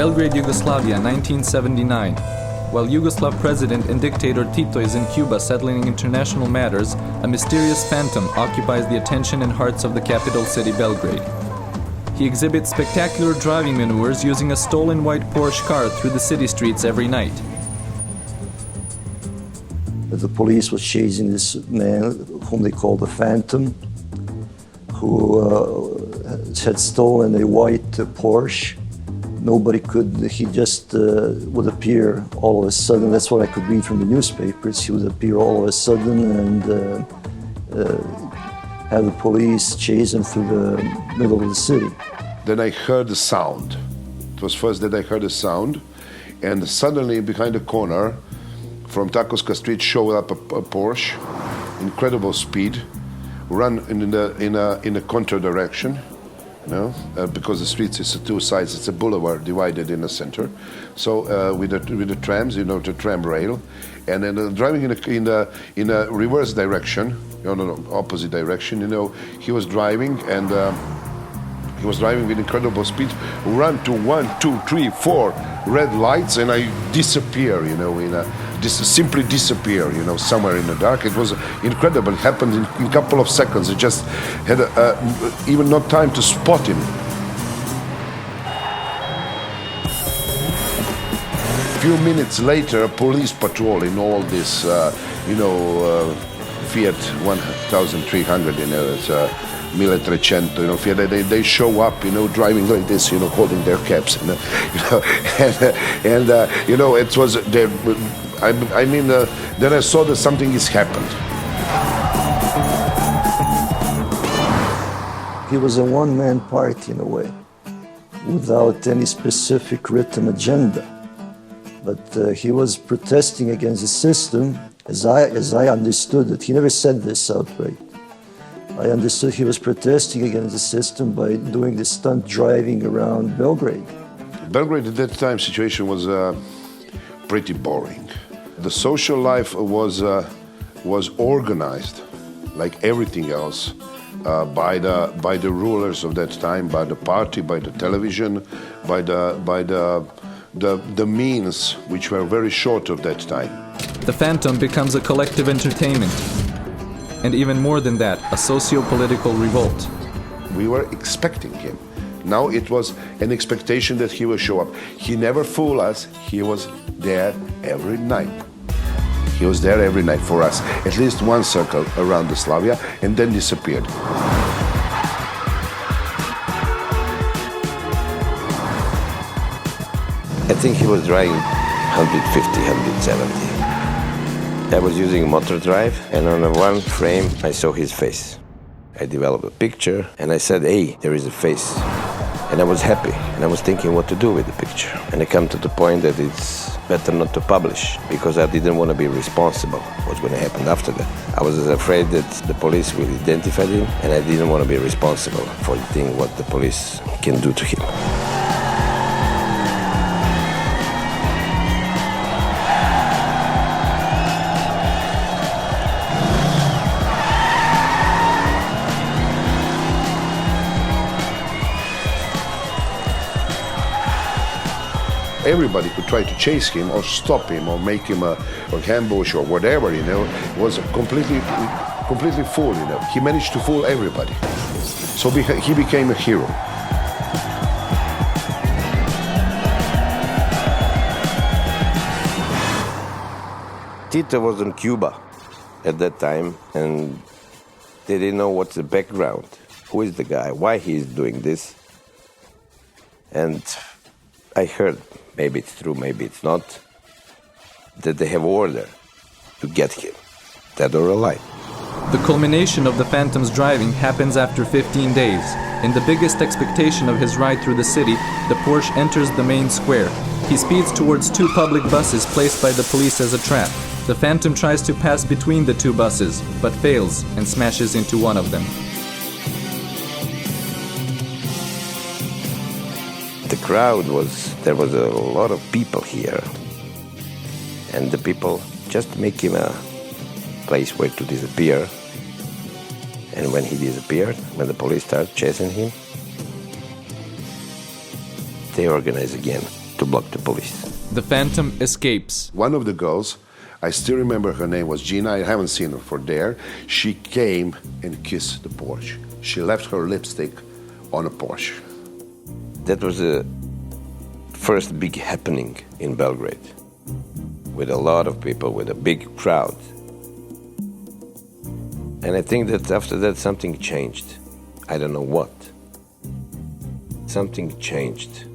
Belgrade, Yugoslavia, 1979. While Yugoslav president and dictator Tito is in Cuba settling international matters, a mysterious phantom occupies the attention and hearts of the capital city, Belgrade. He exhibits spectacular driving maneuvers using a stolen white Porsche car through the city streets every night. The police was chasing this man whom they called the Phantom, who had stolen a white Porsche. Nobody could, he just would appear all of a sudden. That's what I could read from the newspapers. He would appear all of a sudden and have the police chase him through the middle of the city. Then I heard the sound. It was first that I heard a sound, and suddenly behind the corner from Takovska Street showed up a Porsche, incredible speed, run in a contra direction. Because the streets is two sides, it's a boulevard divided in the center. So with the trams, the tram rail, and then driving in a reverse direction, opposite direction. He was driving and he was driving with incredible speed. Run to 1, 2, 3, 4 red lights, and I disappear. Simply disappear. Somewhere in the dark. It was incredible. It happened in a couple of seconds. I just had even not time to spot him. A few minutes later, a police patrol in all this, Fiat 1300. It's military cento, Fiat. They show up, driving like this, holding their caps, and it was. Then I saw that something has happened. He was a one-man party in a way, without any specific written agenda. But he was protesting against the system, as I understood it. He never said this outright. I understood he was protesting against the system by doing this stunt driving around Belgrade. Belgrade at that time situation was pretty boring. The social life was organized, like everything else, by the rulers of that time, by the party, by the television, by the means which were very short of that time. The Phantom becomes a collective entertainment, and even more than that, a socio-political revolt. We were expecting him. Now it was an expectation that he will show up. He never fooled us. He was there every night. He was there every night for us, at least one circle around the Slavia, and then disappeared. I think he was driving 150, 170. I was using motor drive, and on one frame I saw his face. I developed a picture, and I said, hey, there is a face. And I was happy, and I was thinking what to do with the picture. And I come to the point that it's better not to publish, because I didn't want to be responsible what's going to happen after that. I was afraid that the police will identify him, and I didn't want to be responsible for the thing what the police can do to him. Everybody could try to chase him or stop him or make him a ambush or whatever, was completely fool, He managed to fool everybody. So he became a hero. Tito was in Cuba at that time, and they didn't know what's the background. Who is the guy? Why he is doing this? And I heard, maybe it's true, maybe it's not, that they have order to get him, dead or alive. The culmination of the Phantom's driving happens after 15 days. In the biggest expectation of his ride through the city, the Porsche enters the main square. He speeds towards two public buses placed by the police as a trap. The Phantom tries to pass between the two buses, but fails and smashes into one of them. The crowd there was a lot of people here, and the people just make him a place where to disappear. And when he disappeared, when the police started chasing him, they organized again to block the police. The Phantom escapes. One of the girls, I still remember her name was Gina, I haven't seen her for there. She came and kissed the Porsche. She left her lipstick on a Porsche. That was the first big happening in Belgrade, with a lot of people, with a big crowd. And I think that after that something changed. I don't know what. Something changed.